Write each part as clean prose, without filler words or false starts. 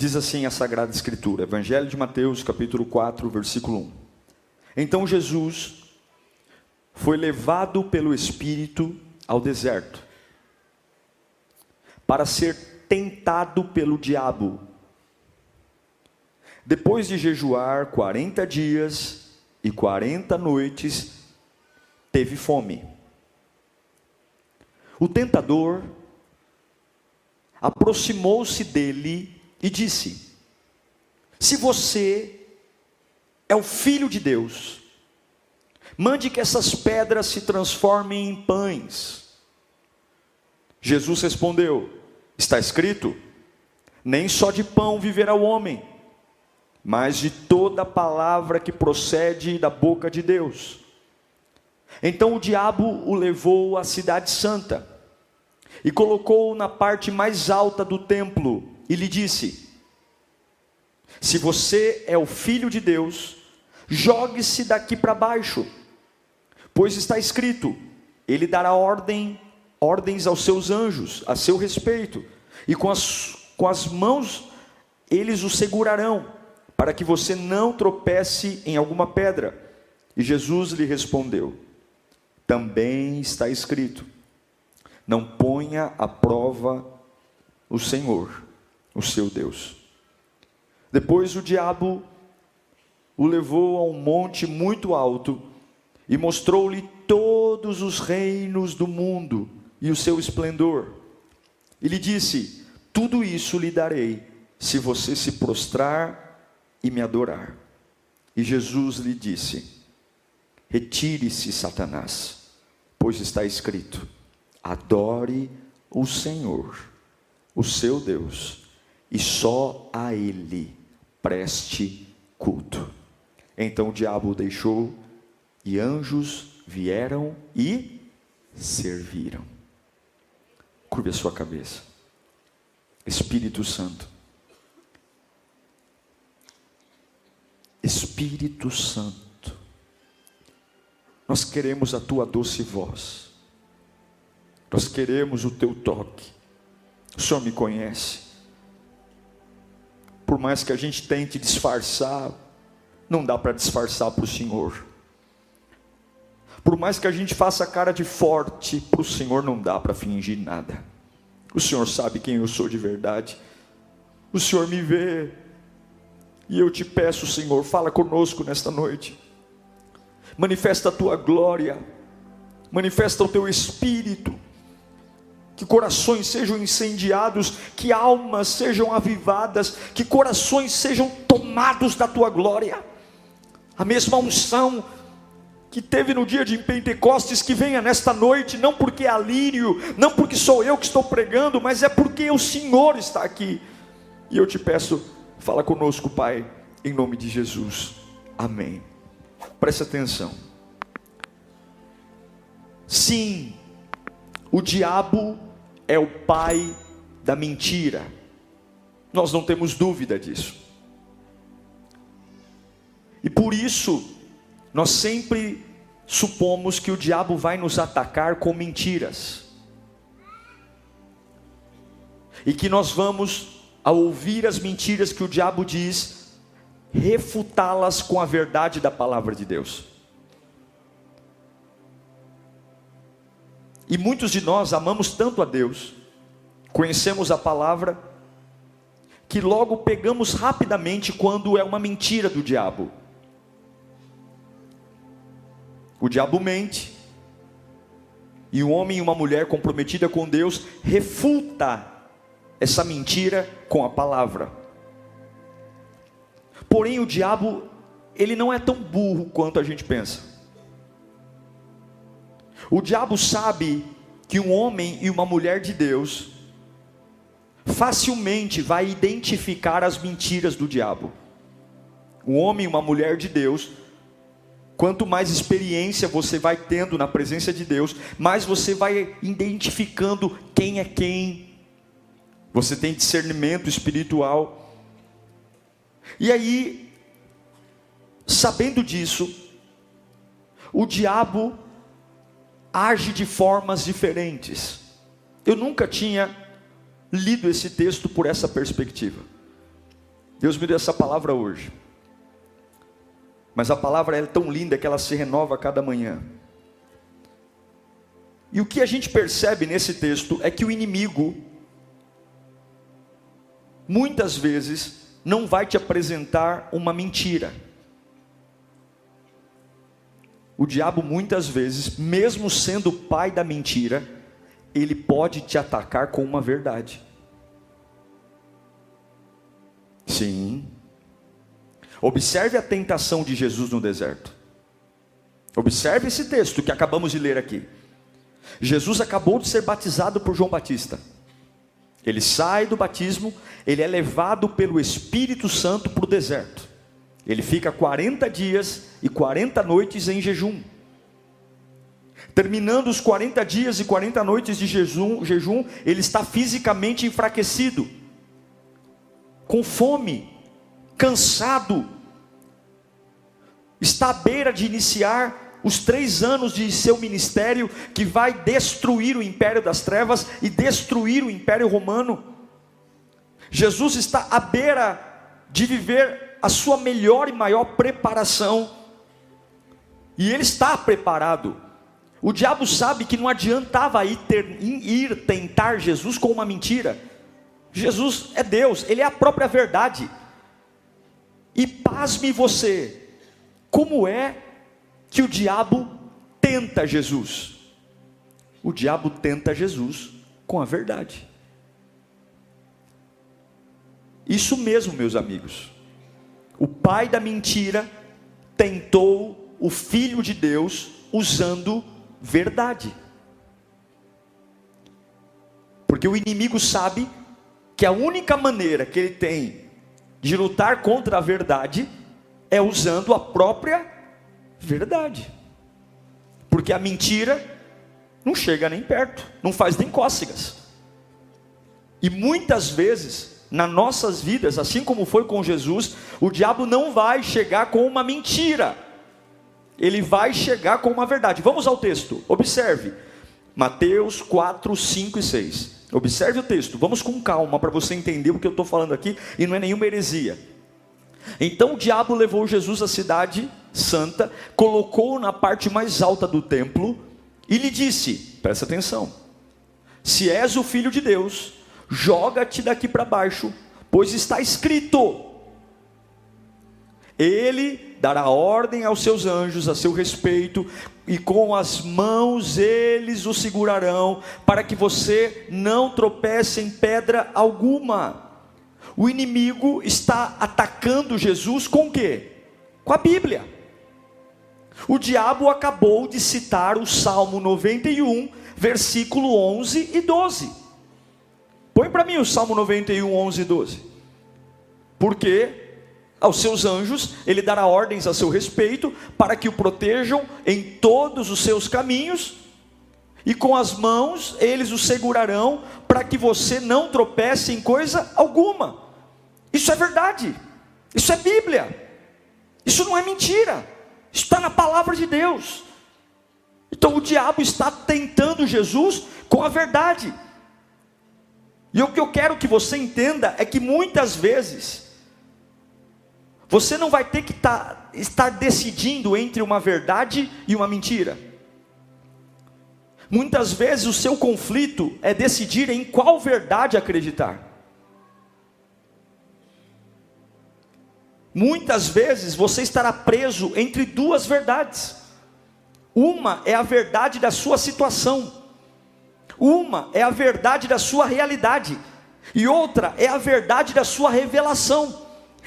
Diz assim a Sagrada Escritura, Evangelho de Mateus, capítulo 4, versículo 1. Então Jesus foi levado pelo Espírito ao deserto, para ser tentado pelo diabo. Depois de jejuar 40 dias e 40 noites, teve fome. O tentador aproximou-se dele e disse: se você é o Filho de Deus, mande que essas pedras se transformem em pães. Jesus respondeu: está escrito, nem só de pão viverá o homem, mas de toda palavra que procede da boca de Deus. Então o diabo o levou à cidade santa, e colocou-o na parte mais alta do templo, e lhe disse: se você é o Filho de Deus, jogue-se daqui para baixo, pois está escrito, ele dará ordens aos seus anjos, a seu respeito, e com as mãos eles o segurarão, para que você não tropece em alguma pedra. E Jesus lhe respondeu: também está escrito, não ponha à prova o Senhor, o seu Deus. Depois o diabo o levou a um monte muito alto, e mostrou-lhe todos os reinos do mundo, e o seu esplendor. E lhe disse: tudo isso lhe darei, se você se prostrar e me adorar. E Jesus lhe disse: retire-se, Satanás, pois está escrito, adore o Senhor, o seu Deus, e só a Ele preste culto. Então o diabo o deixou, e anjos vieram e serviram. Curve a sua cabeça. Espírito Santo, Espírito Santo, nós queremos a tua doce voz, nós queremos o teu toque. O Senhor me conhece. Por mais que a gente tente disfarçar, não dá para disfarçar para o Senhor. Por mais que a gente faça cara de forte, para o Senhor não dá para fingir nada. O Senhor sabe quem eu sou de verdade. O Senhor me vê. E eu te peço, Senhor, fala conosco nesta noite. Manifesta a tua glória. Manifesta o teu Espírito. Que corações sejam incendiados, que almas sejam avivadas, que corações sejam tomados da tua glória. A mesma unção que teve no dia de Pentecostes, que venha nesta noite, não porque é Alírio, não porque sou eu que estou pregando, mas é porque o Senhor está aqui. E eu te peço, fala conosco, Pai, em nome de Jesus, amém. Preste atenção. Sim, o diabo é o pai da mentira, nós não temos dúvida disso. E por isso, nós sempre supomos que o diabo vai nos atacar com mentiras. E que nós vamos, ao ouvir as mentiras que o diabo diz, refutá-las com a verdade da palavra de Deus. E muitos de nós amamos tanto a Deus, conhecemos a palavra, que logo pegamos rapidamente quando é uma mentira do diabo. O diabo mente, e um homem e uma mulher comprometida com Deus refuta essa mentira com a palavra. Porém o diabo, ele não é tão burro quanto a gente pensa. O diabo sabe que um homem e uma mulher de Deus facilmente vai identificar as mentiras do diabo. Um homem e uma mulher de Deus, quanto mais experiência você vai tendo na presença de Deus, mais você vai identificando quem é quem. Você tem discernimento espiritual. E aí, sabendo disso, o diabo age de formas diferentes. Eu nunca tinha lido esse texto por essa perspectiva. Deus me deu essa palavra hoje. Mas a palavra é tão linda que ela se renova a cada manhã. E o que a gente percebe nesse texto é que o inimigo, muitas vezes, não vai te apresentar uma mentira. O diabo muitas vezes, mesmo sendo o pai da mentira, ele pode te atacar com uma verdade. Sim. Observe a tentação de Jesus no deserto. Observe esse texto que acabamos de ler aqui. Jesus acabou de ser batizado por João Batista. Ele sai do batismo, ele é levado pelo Espírito Santo para o deserto. Ele fica 40 dias e 40 noites em jejum. Terminando os 40 dias e 40 noites de jejum, ele está fisicamente enfraquecido, com fome, cansado, está à beira de iniciar os 3 anos de seu ministério, que vai destruir o império das trevas e destruir o império romano. Jesus está à beira de viver a sua melhor e maior preparação, e ele está preparado. O diabo sabe que não adiantava ir tentar Jesus com uma mentira. Jesus é Deus, ele é a própria verdade. E pasme você, como é que o diabo tenta Jesus? O diabo tenta Jesus com a verdade. Isso mesmo, meus amigos. O pai da mentira tentou o Filho de Deus usando verdade. Porque o inimigo sabe que a única maneira que ele tem de lutar contra a verdade é usando a própria verdade. Porque a mentira não chega nem perto, não faz nem cócegas. E muitas vezes, nas nossas vidas, assim como foi com Jesus, o diabo não vai chegar com uma mentira, ele vai chegar com uma verdade. Vamos ao texto, observe, Mateus 4, 5 e 6. Observe o texto, vamos com calma para você entender o que eu estou falando aqui, e não é nenhuma heresia. Então o diabo levou Jesus à cidade santa, colocou-o na parte mais alta do templo, e lhe disse, presta atenção, se és o Filho de Deus, joga-te daqui para baixo, pois está escrito, ele dará ordem aos seus anjos a seu respeito, e com as mãos eles o segurarão, para que você não tropece em pedra alguma. O inimigo está atacando Jesus com o quê? Com a Bíblia. O diabo acabou de citar o Salmo 91, versículo 11 e 12. Põe para mim o Salmo 91, 11 e 12. Porque aos seus anjos ele dará ordens a seu respeito, para que o protejam em todos os seus caminhos, e com as mãos eles o segurarão, para que você não tropece em coisa alguma. Isso é verdade, isso é Bíblia, isso não é mentira, isso está na palavra de Deus. Então o diabo está tentando Jesus com a verdade. E o que eu quero que você entenda é que muitas vezes você não vai ter que estar decidindo entre uma verdade e uma mentira. Muitas vezes o seu conflito é decidir em qual verdade acreditar. Muitas vezes você estará preso entre duas verdades. Uma é a verdade da sua situação, uma é a verdade da sua realidade, e outra é a verdade da sua revelação.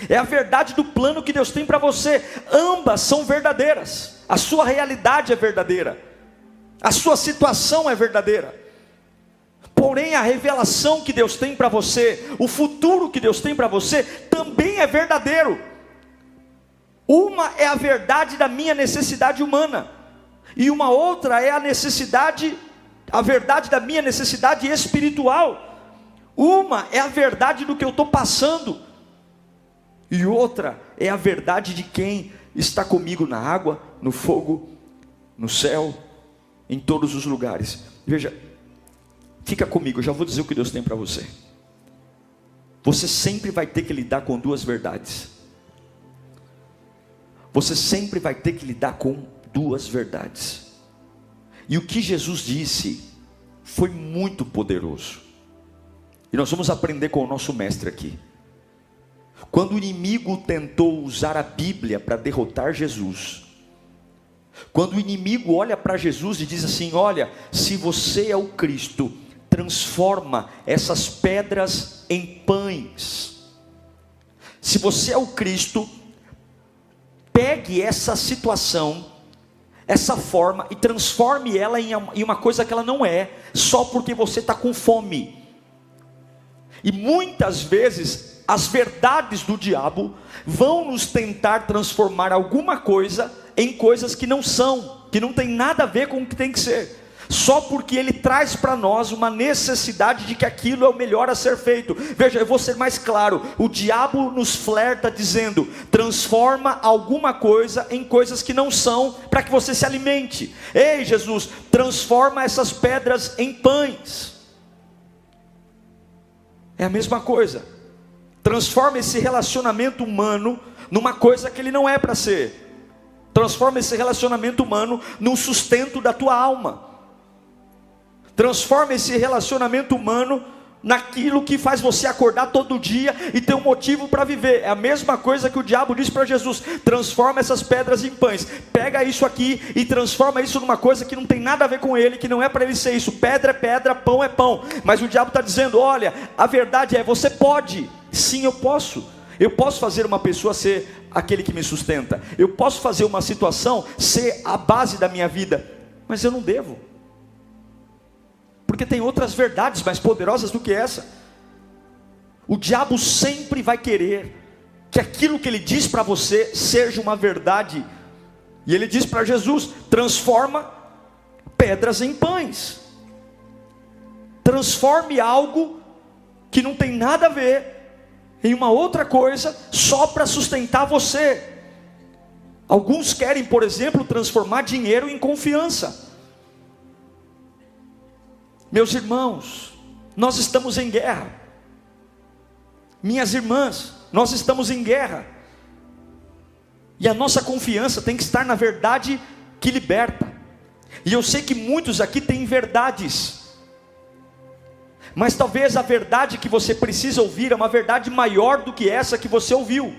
É a verdade do plano que Deus tem para você. Ambas são verdadeiras. A sua realidade é verdadeira, a sua situação é verdadeira. Porém a revelação que Deus tem para você, o futuro que Deus tem para você, também é verdadeiro. Uma é a verdade da minha necessidade humana, e uma outra é a verdade da minha necessidade espiritual. Uma é a verdade do que eu estou passando, e outra é a verdade de quem está comigo na água, no fogo, no céu, em todos os lugares. Veja, fica comigo, eu já vou dizer o que Deus tem para você. você sempre vai ter que lidar com duas verdades. Você sempre vai ter que lidar com duas verdades. E o que Jesus disse foi muito poderoso. E nós vamos aprender com o nosso mestre aqui. Quando o inimigo tentou usar a Bíblia para derrotar Jesus, quando o inimigo olha para Jesus e diz assim: olha, se você é o Cristo, transforma essas pedras em pães. Se você é o Cristo, pegue essa situação, essa forma, e transforme ela em uma coisa que ela não é, só porque você está com fome. E muitas vezes as verdades do diabo vão nos tentar transformar alguma coisa em coisas que não são, que não tem nada a ver com o que tem que ser, só porque ele traz para nós uma necessidade de que aquilo é o melhor a ser feito. Veja, eu vou ser mais claro: o diabo nos flerta dizendo: transforma alguma coisa em coisas que não são, para que você se alimente. Ei, Jesus, transforma essas pedras em pães. É a mesma coisa. Transforma esse relacionamento humano numa coisa que ele não é para ser. Transforma esse relacionamento humano num sustento da tua alma. Transforma esse relacionamento humano naquilo que faz você acordar todo dia e ter um motivo para viver. É a mesma coisa que o diabo disse para Jesus: transforma essas pedras em pães. Pega isso aqui e transforma isso numa coisa que não tem nada a ver com ele, que não é para ele ser isso. Pedra é pedra, pão é pão. Mas o diabo está dizendo: olha, a verdade é, você pode. Sim, eu posso. Eu posso fazer uma pessoa ser aquele que me sustenta. Eu posso fazer uma situação ser a base da minha vida. Mas eu não devo. Porque tem outras verdades mais poderosas do que essa. O diabo sempre vai querer que aquilo que ele diz para você seja uma verdade. E ele diz para Jesus: transforma pedras em pães. Transforme algo que não tem nada a ver em uma outra coisa, só para sustentar você. Alguns querem, por exemplo, transformar dinheiro em confiança. Meus irmãos, nós estamos em guerra. Minhas irmãs, nós estamos em guerra. E a nossa confiança tem que estar na verdade que liberta. E eu sei que muitos aqui têm verdades, mas talvez a verdade que você precisa ouvir é uma verdade maior do que essa que você ouviu.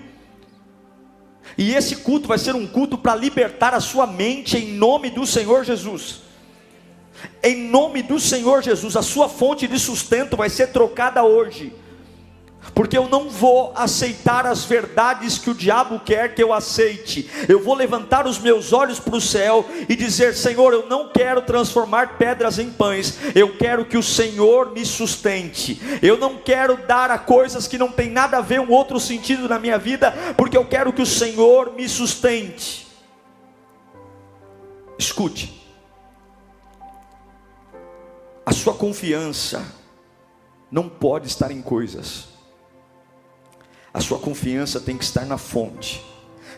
E esse culto vai ser um culto para libertar a sua mente em nome do Senhor Jesus. Em nome do Senhor Jesus, a sua fonte de sustento vai ser trocada hoje. Porque eu não vou aceitar as verdades que o diabo quer que eu aceite. Eu vou levantar os meus olhos para o céu e dizer: Senhor, eu não quero transformar pedras em pães. Eu quero que o Senhor me sustente. Eu não quero dar a coisas que não tem nada a ver um outro sentido na minha vida, porque eu quero que o Senhor me sustente. Escute. A sua confiança não pode estar em coisas. A sua confiança tem que estar na fonte.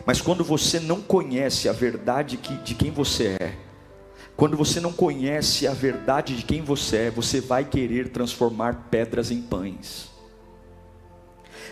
Mas quando você não conhece a verdade de quem você é, quando você não conhece a verdade de quem você é, você vai querer transformar pedras em pães.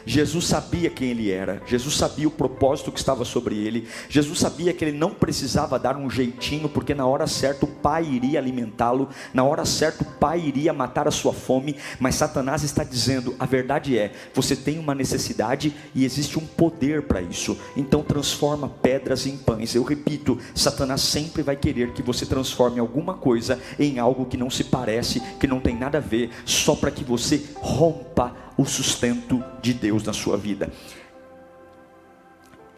Jesus sabia quem ele era, Jesus sabia o propósito que estava sobre ele, Jesus sabia que ele não precisava dar um jeitinho, porque na hora certa o Pai iria alimentá-lo, na hora certa o Pai iria matar a sua fome. Mas Satanás está dizendo: a verdade é, você tem uma necessidade e existe um poder para isso, então transforma pedras em pães. Eu repito, Satanás sempre vai querer que você transforme alguma coisa em algo que não se parece, que não tem nada a ver, só para que você rompa o sustento de Deus na sua vida.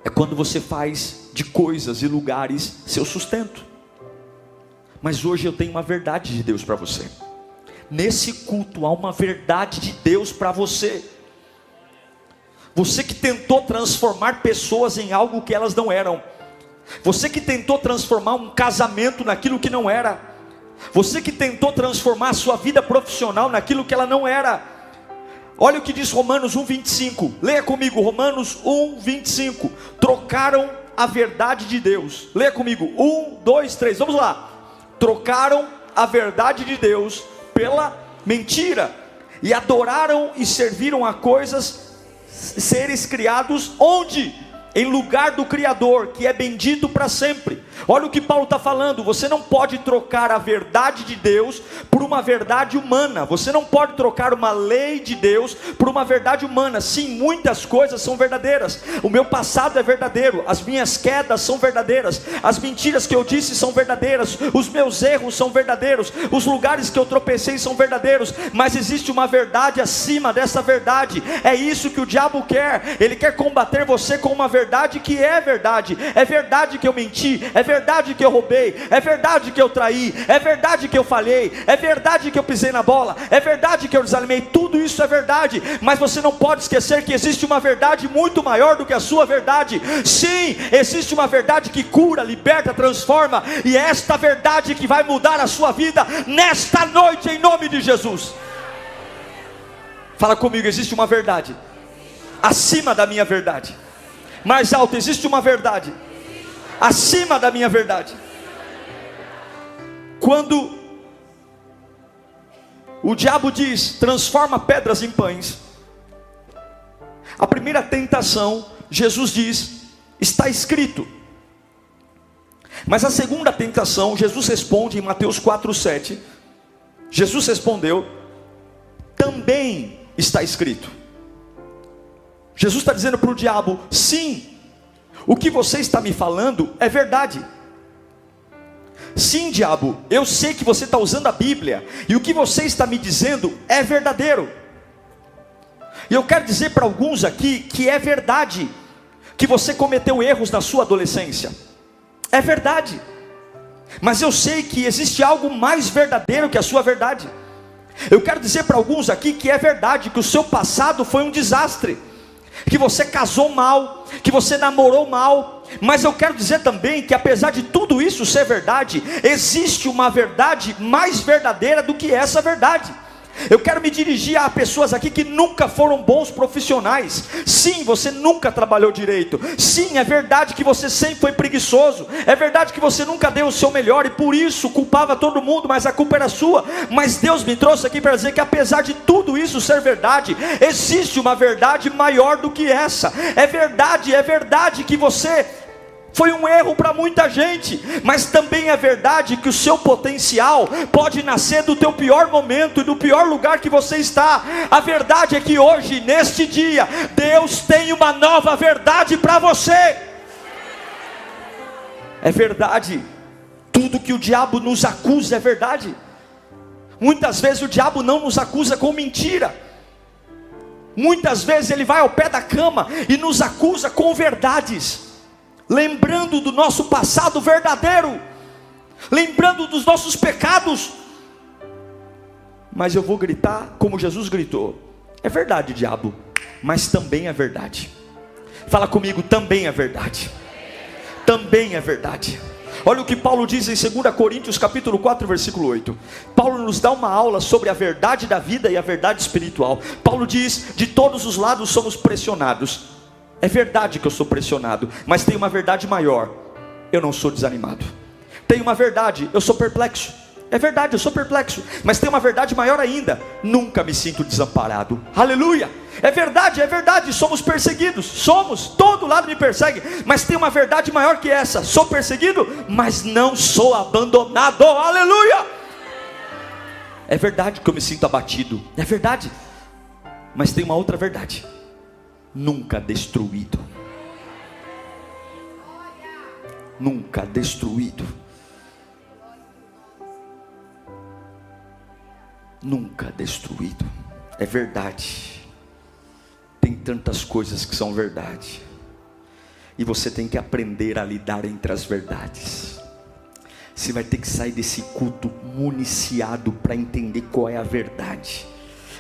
É quando você faz de coisas e lugares seu sustento. Mas hoje eu tenho uma verdade de Deus para você. Nesse culto há uma verdade de Deus para você. Você que tentou transformar pessoas em algo que elas não eram. Você que tentou transformar um casamento naquilo que não era. Você que tentou transformar a sua vida profissional naquilo que ela não era. Olha o que diz Romanos 1:25. Leia comigo, Romanos 1:25. Trocaram a verdade de Deus. Leia comigo, 1, 2, 3, vamos lá. Trocaram a verdade de Deus pela mentira. e adoraram e serviram a coisas, seres criados onde? Em lugar do Criador, que é bendito para sempre. Olha o que Paulo está falando: você não pode trocar a verdade de Deus por uma verdade humana. Você não pode trocar uma lei de Deus por uma verdade humana. Sim, muitas coisas são verdadeiras. O meu passado é verdadeiro, as minhas quedas são verdadeiras, as mentiras que eu disse são verdadeiras, os meus erros são verdadeiros, os lugares que eu tropecei são verdadeiros. Mas existe uma verdade acima dessa verdade. É isso que o diabo quer. Ele quer combater você com uma verdade que é verdade. É verdade que eu menti, é verdade que eu roubei, é verdade que eu traí, é verdade que eu falhei, é verdade que eu pisei na bola, é verdade que eu desanimei. Tudo isso é verdade, mas você não pode esquecer que existe uma verdade muito maior do que a sua verdade. Sim, existe uma verdade que cura, liberta, transforma, e é esta verdade que vai mudar a sua vida nesta noite, em nome de Jesus. Fala comigo: existe uma verdade acima da minha verdade. Mais alto: existe uma verdade acima da minha verdade. Quando o diabo diz: transforma pedras em pães, a primeira tentação, Jesus diz: está escrito. Mas a segunda tentação, Jesus responde em Mateus 4:7. Jesus respondeu: também está escrito. Jesus está dizendo para o diabo: sim, o que você está me falando é verdade. Sim, diabo, eu sei que você está usando a Bíblia, e o que você está me dizendo é verdadeiro. E eu quero dizer para alguns aqui que é verdade que você cometeu erros na sua adolescência. É verdade. Mas eu sei que existe algo mais verdadeiro que a sua verdade. Eu quero dizer para alguns aqui que é verdade que o seu passado foi um desastre, que você casou mal, que você namorou mal. Mas eu quero dizer também que apesar de tudo isso ser verdade, existe uma verdade mais verdadeira do que essa verdade. Eu quero me dirigir a pessoas aqui que nunca foram bons profissionais. Sim, você nunca trabalhou direito. Sim, é verdade que você sempre foi preguiçoso. É verdade que você nunca deu o seu melhor e por isso culpava todo mundo, mas a culpa era sua. Mas Deus me trouxe aqui para dizer que apesar de tudo isso ser verdade, existe uma verdade maior do que essa. É verdade que você foi um erro para muita gente, mas também é verdade que o seu potencial pode nascer do teu pior momento e do pior lugar que você está. A verdade é que hoje, neste dia, Deus tem uma nova verdade para você. É verdade, tudo que o diabo nos acusa é verdade. Muitas vezes o diabo não nos acusa com mentira. Muitas vezes ele vai ao pé da cama e nos acusa com verdades, lembrando do nosso passado verdadeiro, lembrando dos nossos pecados. Mas eu vou gritar como Jesus gritou: é verdade, diabo, mas também é verdade. Fala comigo: também é verdade. Também é verdade. Olha o que Paulo diz em 2 Coríntios capítulo 4, versículo 8. Paulo nos dá uma aula sobre a verdade da vida e a verdade espiritual. Paulo diz: de todos os lados somos pressionados. É verdade que eu sou pressionado, mas tem uma verdade maior: eu não sou desanimado. Tem uma verdade: eu sou perplexo. É verdade, eu sou perplexo, mas tem uma verdade maior ainda: nunca me sinto desamparado. Aleluia. É verdade, somos perseguidos. Somos, todo lado me persegue. Mas tem uma verdade maior que essa: sou perseguido, mas não sou abandonado. Aleluia. É verdade que eu me sinto abatido. É verdade, mas tem uma outra verdade: nunca destruído. Nunca destruído. Nunca destruído. É verdade. Tem tantas coisas que são verdade, e você tem que aprender a lidar entre as verdades. Você vai ter que sair desse culto municiado para entender qual é a verdade.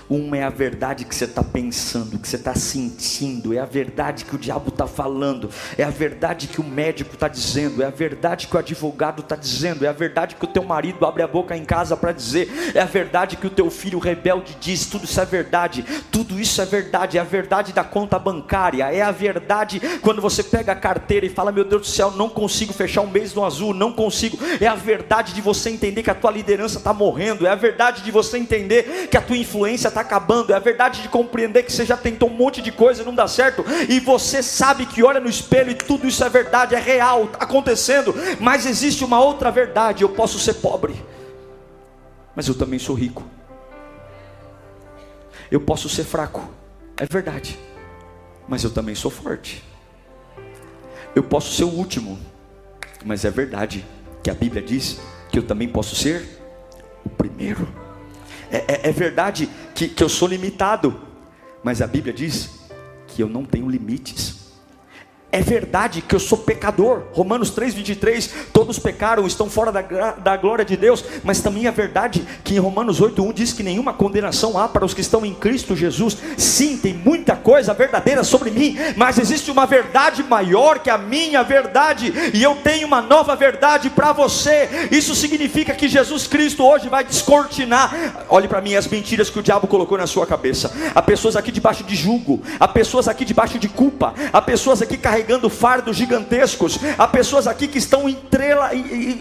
Uma é a verdade que você está pensando, que você está sentindo, é a verdade que o diabo está falando, é a verdade que o médico está dizendo, é a verdade que o advogado está dizendo, é a verdade que o teu marido abre a boca em casa para dizer, é a verdade que o teu filho rebelde diz. Tudo isso é verdade, tudo isso é verdade. É a verdade da conta bancária, é a verdade quando você pega a carteira e fala: meu Deus do céu, não consigo fechar um mês no azul, não consigo. É a verdade de você entender que a tua liderança está morrendo, é a verdade de você entender que a tua influência está está acabando, é a verdade de compreender que você já tentou um monte de coisa e não dá certo, e você sabe que olha no espelho e tudo isso é verdade, é real, está acontecendo, mas existe uma outra verdade: eu posso ser pobre, mas eu também sou rico. Eu posso ser fraco, é verdade, mas eu também sou forte. Eu posso ser o último, mas é verdade que a Bíblia diz que eu também posso ser o primeiro. É verdade que eu sou limitado, mas a Bíblia diz que eu não tenho limites. É verdade que eu sou pecador. Romanos 3:23, todos pecaram, estão fora da glória de Deus. Mas também é verdade que em Romanos 8:1 diz que nenhuma condenação há para os que estão em Cristo Jesus. Sim, tem muita coisa verdadeira sobre mim, mas existe uma verdade maior que a minha verdade, e eu tenho uma nova verdade para você. Isso significa que Jesus Cristo hoje vai descortinar, olhe para mim, as mentiras que o diabo colocou na sua cabeça. Há pessoas aqui debaixo de jugo, há pessoas aqui debaixo de culpa, há pessoas aqui carregando fardos gigantescos, há pessoas aqui que estão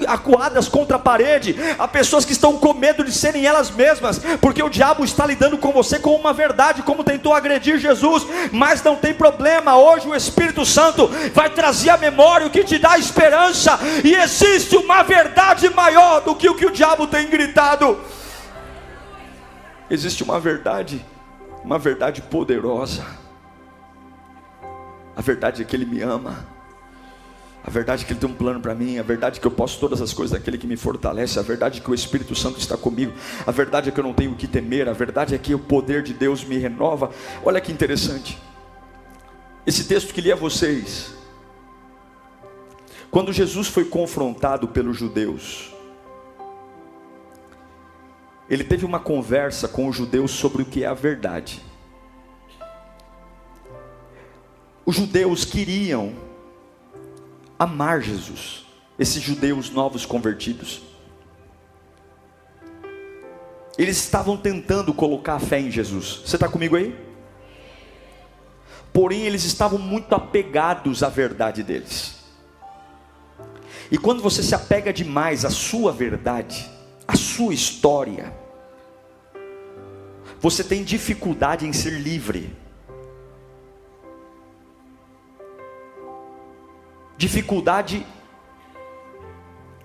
acuadas contra a parede, há pessoas que estão com medo de serem elas mesmas, porque o diabo está lidando com você com uma verdade, como tentou agredir Jesus. Mas não tem problema, hoje o Espírito Santo vai trazer à memória o que te dá esperança, e existe uma verdade maior do que o diabo tem gritado. Existe uma verdade poderosa. A verdade é que Ele me ama, a verdade é que Ele tem um plano para mim, a verdade é que eu posso todas as coisas daquele que me fortalece, a verdade é que o Espírito Santo está comigo, a verdade é que eu não tenho o que temer, a verdade é que o poder de Deus me renova. Olha que interessante, esse texto que li a vocês, quando Jesus foi confrontado pelos judeus, Ele teve uma conversa com os judeus sobre o que é a verdade. Os judeus queriam amar Jesus, esses judeus novos convertidos. Eles estavam tentando colocar a fé em Jesus. Você está comigo aí? Porém, eles estavam muito apegados à verdade deles. E quando você se apega demais à sua verdade, à sua história, você tem dificuldade em ser livre. Dificuldade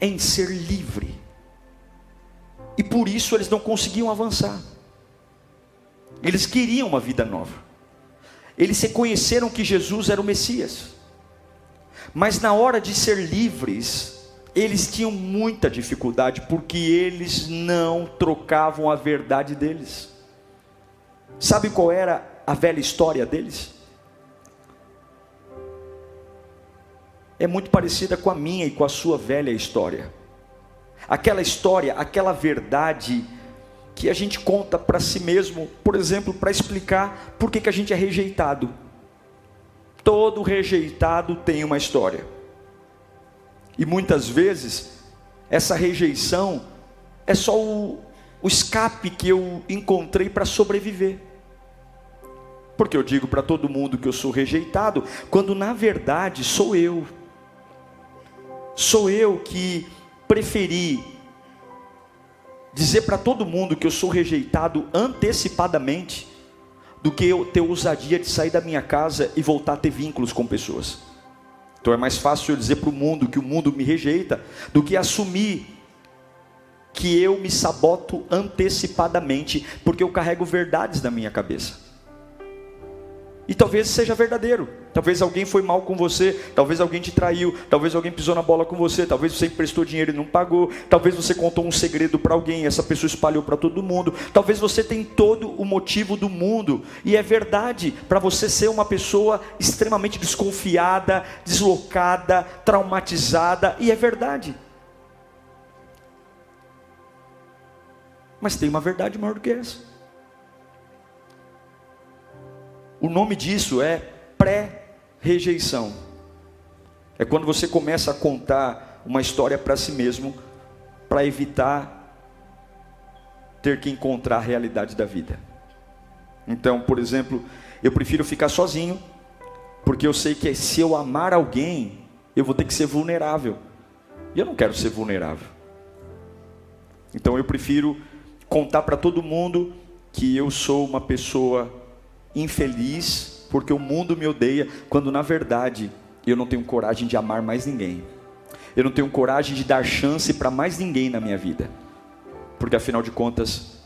em ser livre, e por isso eles não conseguiam avançar. Eles queriam uma vida nova, eles reconheceram que Jesus era o Messias, mas na hora de ser livres, eles tinham muita dificuldade, porque eles não trocavam a verdade deles. Sabe qual era a velha história deles? É muito parecida com a minha e com a sua velha história. Aquela história, aquela verdade que a gente conta para si mesmo, por exemplo, para explicar por que a gente é rejeitado. Todo rejeitado tem uma história. E muitas vezes, essa rejeição é só o escape que eu encontrei para sobreviver. Porque eu digo para todo mundo que eu sou rejeitado, quando na verdade sou eu. Sou eu que preferi dizer para todo mundo que eu sou rejeitado antecipadamente, do que eu ter ousadia de sair da minha casa e voltar a ter vínculos com pessoas. Então é mais fácil eu dizer para o mundo que o mundo me rejeita, do que assumir que eu me saboto antecipadamente, porque eu carrego verdades na minha cabeça. E talvez seja verdadeiro, talvez alguém foi mal com você, talvez alguém te traiu, talvez alguém pisou na bola com você, talvez você emprestou dinheiro e não pagou, talvez você contou um segredo para alguém, essa pessoa espalhou para todo mundo, talvez você tem todo o motivo do mundo, e é verdade, para você ser uma pessoa extremamente desconfiada, deslocada, traumatizada, e é verdade. Mas tem uma verdade maior do que essa. O nome disso é pré-rejeição. É quando você começa a contar uma história para si mesmo, para evitar ter que encontrar a realidade da vida. Então, por exemplo, eu prefiro ficar sozinho, porque eu sei que se eu amar alguém, eu vou ter que ser vulnerável. E eu não quero ser vulnerável. Então eu prefiro contar para todo mundo que eu sou uma pessoa infeliz porque o mundo me odeia, quando na verdade eu não tenho coragem de amar mais ninguém. Eu não tenho coragem de dar chance para mais ninguém na minha vida, porque afinal de contas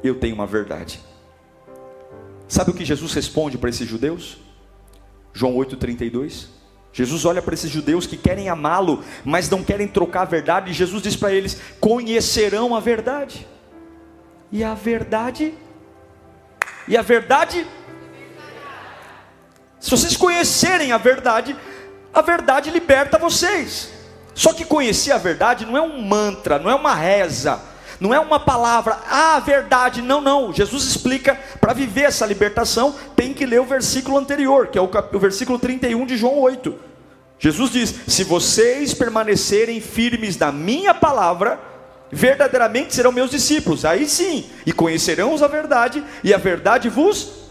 eu tenho uma verdade. Sabe o que Jesus responde para esses judeus? João 8,32. Jesus olha para esses judeus que querem amá-lo, mas não querem trocar a verdade, e Jesus diz para eles: conhecerão a verdade, e a verdade, se vocês conhecerem a verdade liberta vocês. Só que conhecer a verdade não é um mantra, não é uma reza, não é uma palavra, a verdade, não. Jesus explica, para viver essa libertação, tem que ler o versículo anterior, que é o versículo 31 de João 8. Jesus diz: se vocês permanecerem firmes na minha palavra, verdadeiramente serão meus discípulos, aí sim, e conhecerão a verdade, e a verdade vos...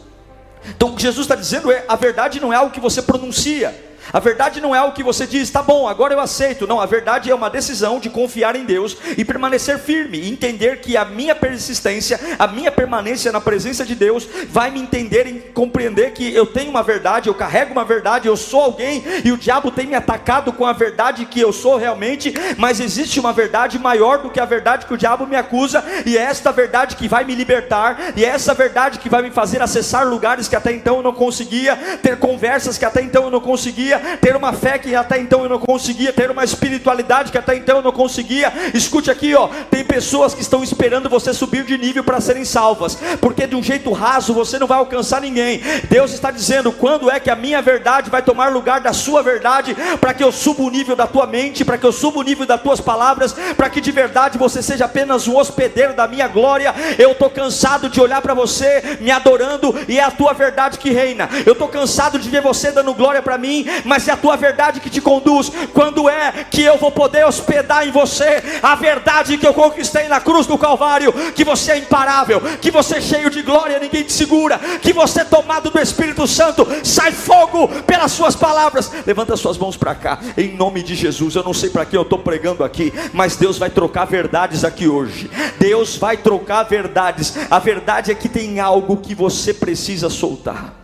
Então o que Jesus está dizendo é: a verdade não é algo que você pronuncia, a verdade não é algo que você diz, tá bom, agora eu aceito. Não, a verdade é uma decisão de confiar em Deus e permanecer firme, e entender que a minha persistência, a minha permanência na presença de Deus vai me entender e compreender que eu tenho uma verdade, eu carrego uma verdade, eu sou alguém, e o diabo tem me atacado com a verdade que eu sou realmente, mas existe uma verdade maior do que a verdade que o diabo me acusa, e é esta verdade que vai me libertar, e é essa verdade que vai me fazer acessar lugares que até então eu não conseguia, ter conversas que até então eu não conseguia, ter uma fé que até então eu não conseguia, ter uma espiritualidade que até então eu não conseguia. Escute aqui, tem pessoas que estão esperando você subir de nível para serem salvas, porque de um jeito raso você não vai alcançar ninguém. Deus está dizendo: quando é que a minha verdade vai tomar lugar da sua verdade, para que eu suba o nível da tua mente, para que eu suba o nível das tuas palavras, para que de verdade você seja apenas um hospedeiro da minha glória. Eu estou cansado de olhar para você me adorando, e é a tua verdade que reina. Eu estou cansado de ver você dando glória para mim, mas é a tua verdade que te conduz. Quando é que eu vou poder hospedar em você a verdade que eu conquistei na cruz do Calvário? Que você é imparável, que você é cheio de glória, ninguém te segura, que você é tomado do Espírito Santo, sai fogo pelas suas palavras. Levanta suas mãos para cá, em nome de Jesus. Eu não sei para quem eu estou pregando aqui, mas Deus vai trocar verdades aqui hoje. Deus vai trocar verdades. A verdade é que tem algo que você precisa soltar.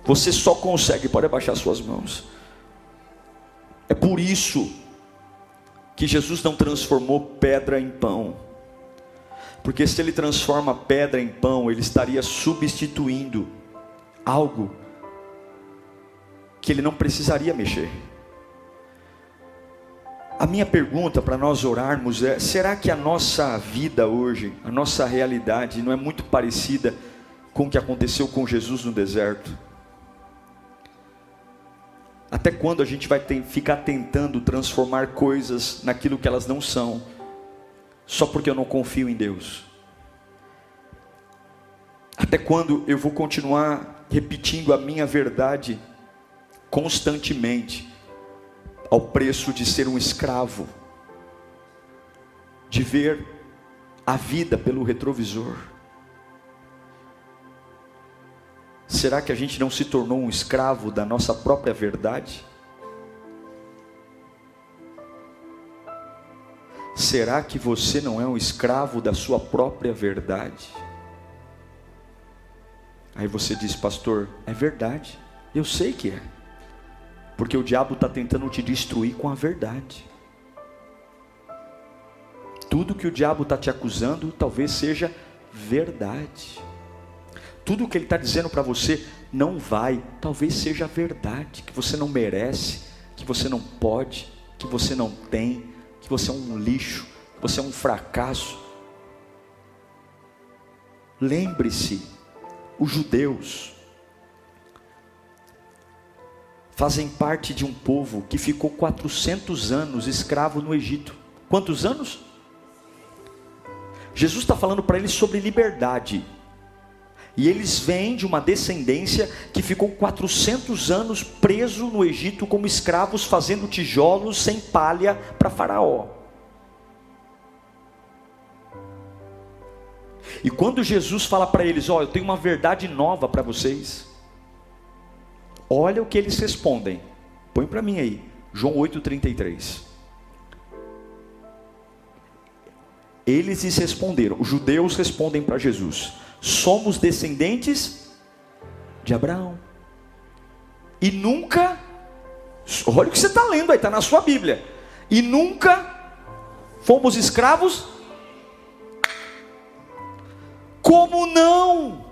Você só consegue, pode abaixar suas mãos. É por isso que Jesus não transformou pedra em pão, porque se ele transforma pedra em pão, ele estaria substituindo algo que ele não precisaria mexer. A minha pergunta para nós orarmos é: será que a nossa vida hoje, a nossa realidade não é muito parecida com o que aconteceu com Jesus no deserto? Até quando a gente vai ficar tentando transformar coisas naquilo que elas não são, só porque eu não confio em Deus? Até quando eu vou continuar repetindo a minha verdade constantemente, ao preço de ser um escravo, de ver a vida pelo retrovisor? Será que a gente não se tornou um escravo da nossa própria verdade? Será que você não é um escravo da sua própria verdade? Aí você diz: pastor, é verdade, eu sei que é, porque o diabo está tentando te destruir com a verdade. Tudo que o diabo está te acusando talvez seja verdade. Tudo que ele está dizendo para você não vai, talvez seja verdade, que você não merece, que você não pode, que você não tem, que você é um lixo, que você é um fracasso. Lembre-se, os judeus fazem parte de um povo que ficou 400 anos escravo no Egito. Quantos anos? Jesus está falando para eles sobre liberdade. E eles vêm de uma descendência que ficou 400 anos preso no Egito como escravos, fazendo tijolos sem palha para Faraó. E quando Jesus fala para eles: eu tenho uma verdade nova para vocês, olha o que eles respondem. Põe para mim aí, João 8,33. Eles lhes responderam, os judeus respondem para Jesus: somos descendentes de Abraão. E nunca, olha o que você está lendo aí, está na sua Bíblia. E nunca fomos escravos. Como não?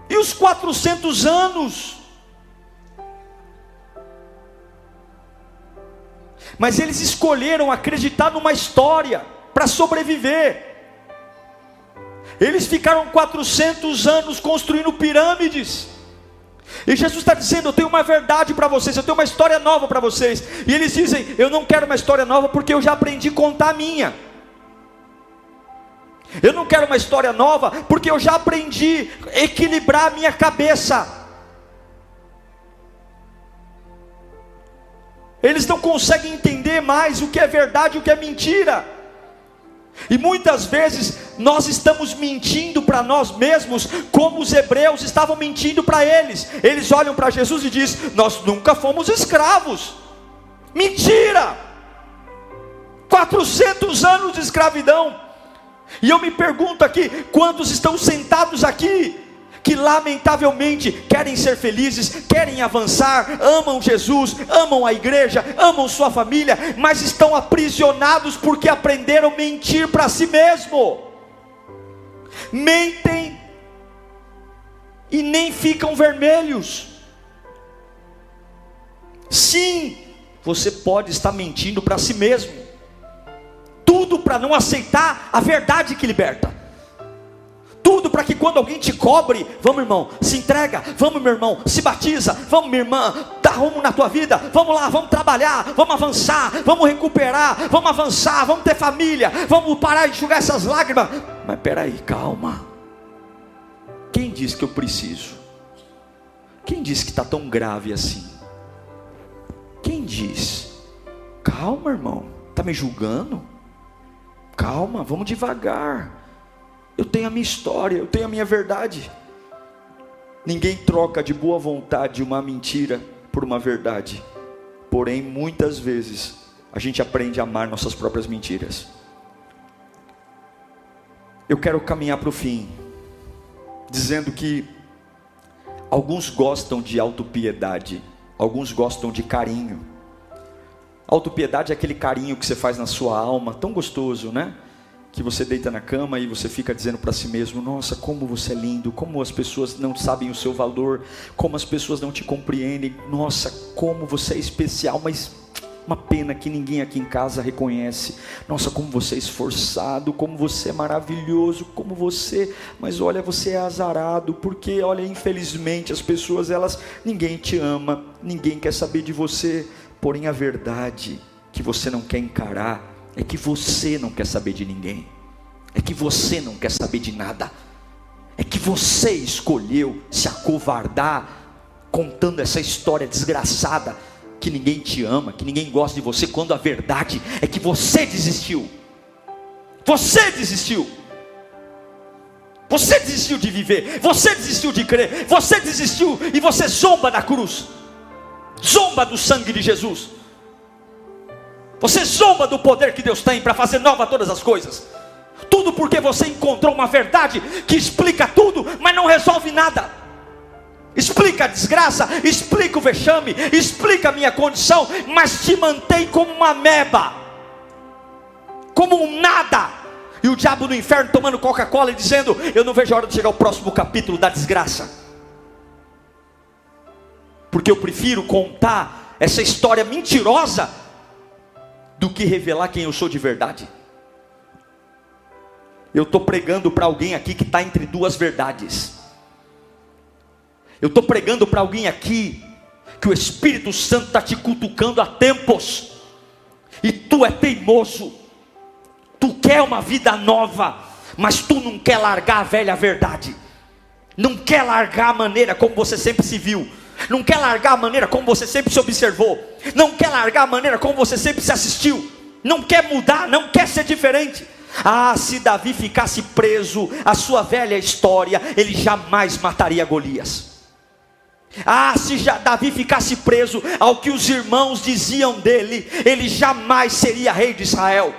E os 400 anos? Mas eles escolheram acreditar numa história para sobreviver. Eles ficaram 400 anos construindo pirâmides. E Jesus está dizendo: eu tenho uma verdade para vocês, eu tenho uma história nova para vocês. E eles dizem: eu não quero uma história nova porque eu já aprendi a contar a minha. Eu não quero uma história nova porque eu já aprendi a equilibrar a minha cabeça. Eles não conseguem entender mais o que é verdade e o que é mentira. E muitas vezes nós estamos mentindo para nós mesmos, como os hebreus estavam mentindo para eles. Eles olham para Jesus e dizem: nós nunca fomos escravos. Mentira! 400 anos de escravidão. E eu me pergunto aqui, quantos estão sentados aqui que lamentavelmente querem ser felizes, querem avançar, amam Jesus, amam a igreja, amam sua família, mas estão aprisionados porque aprenderam a mentir para si mesmo. Mentem e nem ficam vermelhos. Sim, você pode estar mentindo para si mesmo. Tudo para não aceitar a verdade que liberta. Tudo para que quando alguém te cobre: vamos irmão, se entrega, vamos meu irmão, se batiza, vamos minha irmã, dá rumo na tua vida, vamos lá, vamos trabalhar, vamos avançar, vamos recuperar, vamos avançar, vamos ter família, vamos parar de enxugar essas lágrimas. Mas peraí, calma. Quem disse que eu preciso? Quem disse que está tão grave assim? Quem diz? Calma irmão, está me julgando? Calma, vamos devagar. Eu tenho a minha história, eu tenho a minha verdade. Ninguém troca de boa vontade uma mentira por uma verdade. Porém, muitas vezes a gente aprende a amar nossas próprias mentiras. Eu quero caminhar para o fim, dizendo que alguns gostam de autopiedade, alguns gostam de carinho. Autopiedade é aquele carinho que você faz na sua alma, tão gostoso, né? Que você deita na cama e você fica dizendo para si mesmo: nossa, como você é lindo, como as pessoas não sabem o seu valor, como as pessoas não te compreendem, nossa, como você é especial, mas uma pena que ninguém aqui em casa reconhece. Nossa, como você é esforçado, como você é maravilhoso, como você, mas olha, você é azarado, porque olha, infelizmente as pessoas, ninguém te ama, ninguém quer saber de você. Porém a verdade que você não quer encarar é que você não quer saber de ninguém, é que você não quer saber de nada, é que você escolheu se acovardar contando essa história desgraçada, que ninguém te ama, que ninguém gosta de você, quando a verdade é que você desistiu. Você desistiu. Você desistiu de viver, você desistiu de crer, você desistiu e você zomba da cruz, zomba do sangue de Jesus. Você zomba do poder que Deus tem para fazer nova todas as coisas. Tudo porque você encontrou uma verdade que explica tudo, mas não resolve nada. Explica a desgraça, explica o vexame, explica a minha condição, mas te mantém como uma ameba, como um nada. E o diabo no inferno tomando Coca-Cola e dizendo: eu não vejo a hora de chegar ao próximo capítulo da desgraça, porque eu prefiro contar essa história mentirosa do que revelar quem eu sou de verdade. Eu estou pregando para alguém aqui que está entre duas verdades. Eu estou pregando para alguém aqui que o Espírito Santo está te cutucando há tempos, e tu é teimoso, tu quer uma vida nova, mas tu não quer largar a velha verdade, não quer largar a maneira como você sempre se viu, não quer largar a maneira como você sempre se observou, não quer largar a maneira como você sempre se assistiu, não quer mudar, não quer ser diferente. Ah, se Davi ficasse preso à sua velha história, ele jamais mataria Golias. Ah, se Davi ficasse preso ao que os irmãos diziam dele, ele jamais seria rei de Israel.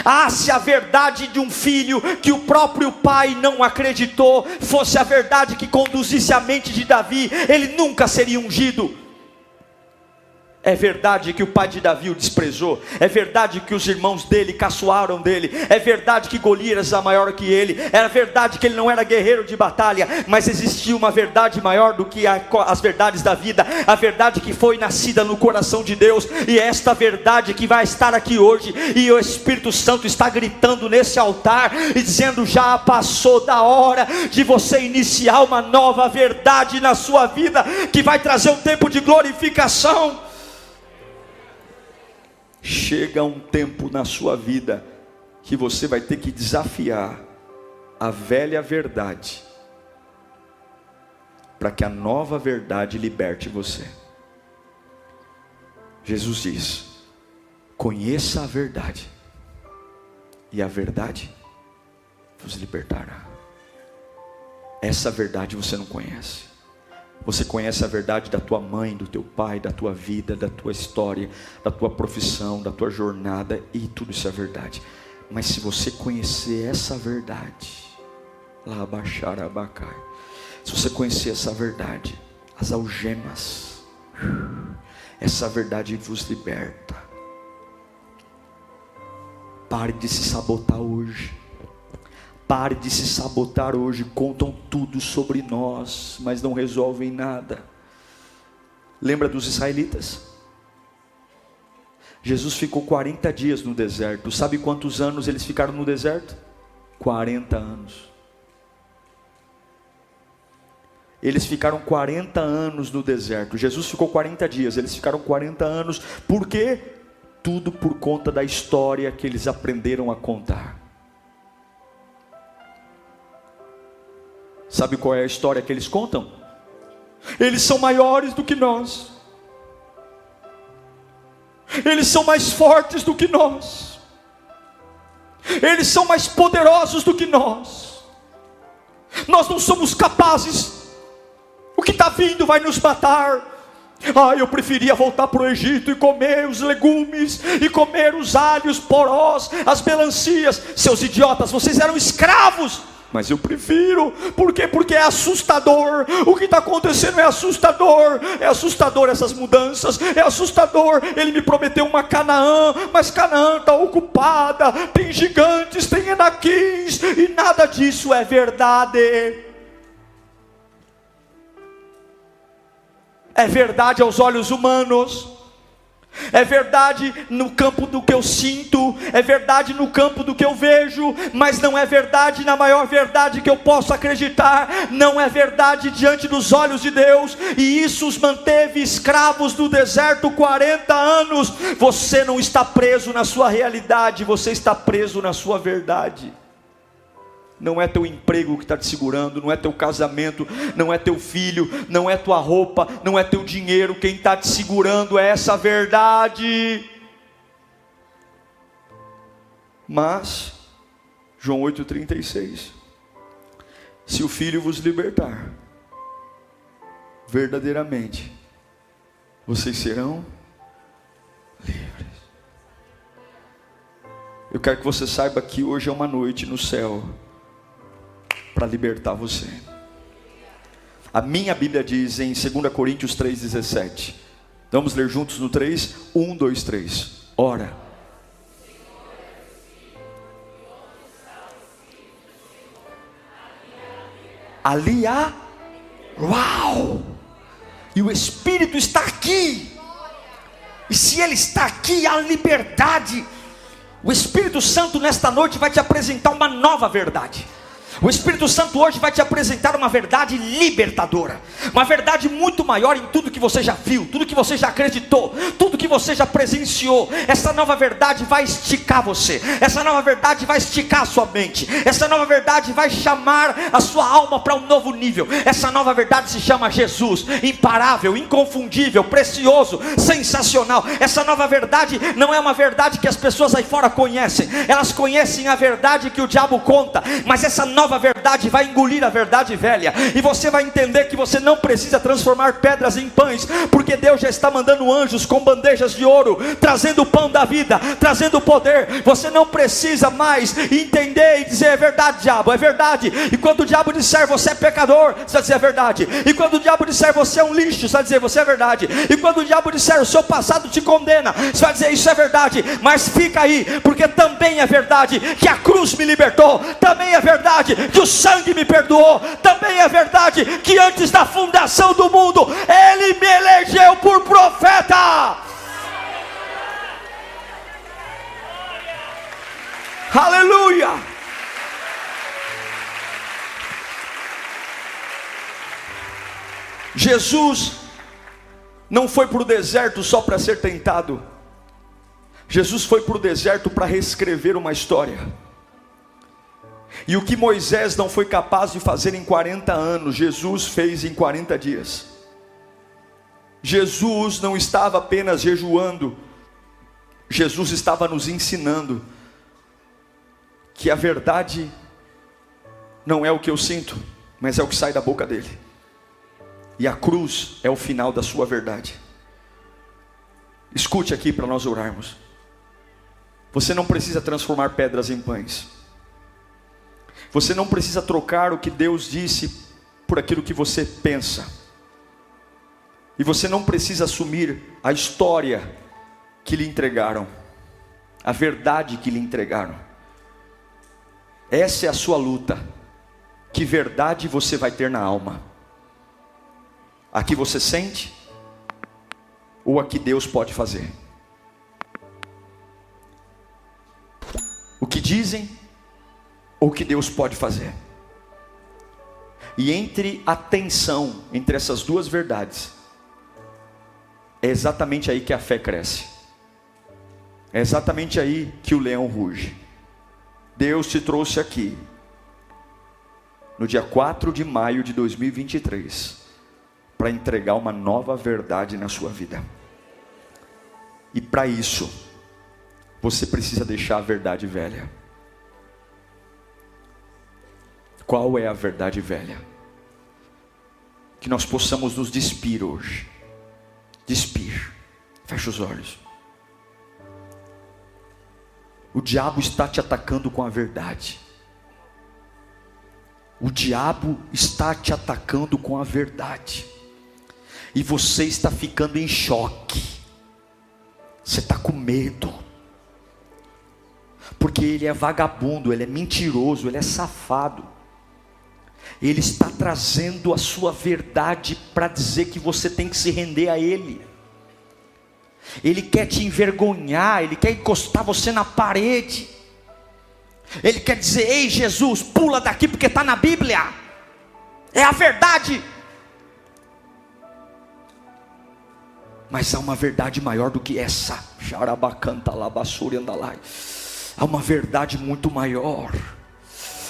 Ah, se a verdade de um filho que o próprio pai não acreditou fosse a verdade que conduzisse a mente de Davi, ele nunca seria ungido. É verdade que o pai de Davi o desprezou. É verdade que os irmãos dele caçoaram dele. É verdade que Golias era maior que ele. É verdade que ele não era guerreiro de batalha. Mas existia uma verdade maior do que as verdades da vida. A verdade que foi nascida no coração de Deus. E é esta verdade que vai estar aqui hoje. E o Espírito Santo está gritando nesse altar e dizendo: já passou da hora de você iniciar uma nova verdade na sua vida, que vai trazer um tempo de glorificação. Chega um tempo na sua vida que você vai ter que desafiar a velha verdade, para que a nova verdade liberte você. Jesus diz: conheça a verdade, e a verdade vos libertará. Essa verdade você não conhece. Você conhece a verdade da tua mãe, do teu pai, da tua vida, da tua história, da tua profissão, da tua jornada, e tudo isso é verdade. Mas se você conhecer essa verdade, lá baixar abacai, se você conhecer essa verdade, as algemas, essa verdade vos liberta. Pare de se sabotar hoje. Pare de se sabotar hoje. Contam tudo sobre nós, mas não resolvem nada. Lembra dos israelitas? Jesus ficou 40 dias no deserto. Sabe quantos anos eles ficaram no deserto? 40 anos. Eles ficaram 40 anos no deserto. Jesus ficou 40 dias, eles ficaram 40 anos. Por quê? Tudo por conta da história que eles aprenderam a contar. Sabe qual é a história que eles contam? Eles são maiores do que nós. Eles são mais fortes do que nós. Eles são mais poderosos do que nós. Nós não somos capazes. O que está vindo vai nos matar. Ah, eu preferia voltar para o Egito e comer os legumes, e comer os alhos, porós, as melancias. Seus idiotas, vocês eram escravos. Mas eu prefiro. Por quê? Porque é assustador. O que está acontecendo é assustador. É assustador essas mudanças. É assustador. Ele me prometeu uma Canaã, mas Canaã está ocupada. Tem gigantes, tem enaquins, e nada disso é verdade. É verdade aos olhos humanos. É verdade no campo do que eu sinto, é verdade no campo do que eu vejo, mas não é verdade na maior verdade que eu posso acreditar. Não é verdade diante dos olhos de Deus. E isso os manteve escravos no deserto 40 anos. Você não está preso na sua realidade, você está preso na sua verdade. Não é teu emprego que está te segurando, não é teu casamento, não é teu filho, não é tua roupa, não é teu dinheiro. Quem está te segurando é essa verdade. Mas, João 8,36, se o Filho vos libertar, verdadeiramente, vocês serão livres. Eu quero que você saiba que hoje é uma noite no céu para libertar você. A minha Bíblia diz em 2 Coríntios 3,17. Vamos ler juntos no 3? 1, 2, 3. Ora, ali há, uau, e o Espírito está aqui. E se Ele está aqui, há liberdade. O Espírito Santo nesta noite vai te apresentar uma nova verdade. O Espírito Santo hoje vai te apresentar uma verdade libertadora, uma verdade muito maior em tudo que você já viu, tudo que você já acreditou, tudo que você já presenciou. Essa nova verdade vai esticar você, essa nova verdade vai esticar a sua mente, essa nova verdade vai chamar a sua alma para um novo nível. Essa nova verdade se chama Jesus, imparável, inconfundível, precioso, sensacional. Essa nova verdade não é uma verdade que as pessoas aí fora conhecem, elas conhecem a verdade que o diabo conta, mas essa nova verdade vai engolir a verdade velha, e você vai entender que você não precisa transformar pedras em pães, pães, porque Deus já está mandando anjos com bandejas de ouro, trazendo o pão da vida, trazendo o poder. Você não precisa mais entender e dizer: é verdade, diabo, é verdade. E quando o diabo disser você é pecador, você vai dizer: é verdade. E quando o diabo disser você é um lixo, você vai dizer: você é verdade. E quando o diabo disser o seu passado te condena, você vai dizer: isso é verdade. Mas fica aí, porque também é verdade que a cruz me libertou, também é verdade que o sangue me perdoou, também é verdade que antes da fundação do mundo Ele me elegeu por profeta. Aleluia. Jesus não foi para o deserto só para ser tentado. Jesus foi para o deserto para reescrever uma história. E o que Moisés não foi capaz de fazer em 40 anos, Jesus fez em 40 dias. Jesus não estava apenas jejuando, Jesus estava nos ensinando que a verdade não é o que eu sinto, mas é o que sai da boca dele. E a cruz é o final da sua verdade. Escute aqui para nós orarmos. Você não precisa transformar pedras em pães. Você não precisa trocar o que Deus disse por aquilo que você pensa. E você não precisa assumir a história que lhe entregaram, a verdade que lhe entregaram. Essa é a sua luta. Que verdade você vai ter na alma? A que você sente? Ou a que Deus pode fazer? O que dizem? Ou o que Deus pode fazer? E entre a tensão entre essas duas verdades, é exatamente aí que a fé cresce. É exatamente aí que o leão ruge. Deus te trouxe aqui no dia 4 de maio de 2023 para entregar uma nova verdade na sua vida. E para isso você precisa deixar a verdade velha. Qual é a verdade velha? Que nós possamos nos despir hoje. Despir. Fecha os olhos. O diabo está te atacando com a verdade. O diabo está te atacando com a verdade. E você está ficando em choque. Você está com medo. Porque ele é vagabundo, ele é mentiroso, ele é safado. Ele está trazendo a sua verdade para dizer que você tem que se render a ele. Ele quer te envergonhar, ele quer encostar você na parede. Ele quer dizer: ei Jesus, pula daqui porque está na Bíblia. É a verdade. Mas há uma verdade maior do que essa. Há uma verdade muito maior.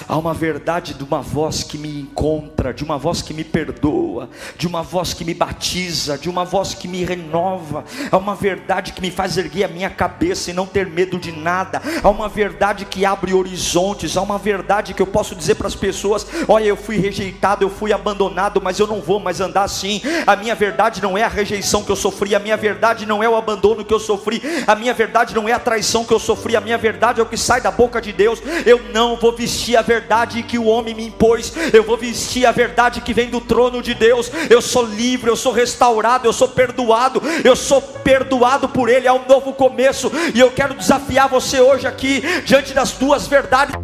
Há uma verdade de uma voz que me encontra, de uma voz que me perdoa, de uma voz que me batiza, de uma voz que me renova. Há uma verdade que me faz erguer a minha cabeça e não ter medo de nada. Há uma verdade que abre horizontes. Há uma verdade que eu posso dizer para as pessoas: olha, eu fui rejeitado, eu fui abandonado, mas eu não vou mais andar assim. A minha verdade não é a rejeição que eu sofri, a minha verdade não é o abandono que eu sofri, a minha verdade não é a traição que eu sofri, a minha verdade é o que sai da boca de Deus. Eu não vou vestir a verdade que o homem me impôs, eu vou vestir a verdade que vem do trono de Deus. Eu sou livre, eu sou restaurado, eu sou perdoado por Ele. É um novo começo, e eu quero desafiar você hoje aqui, diante das duas verdades.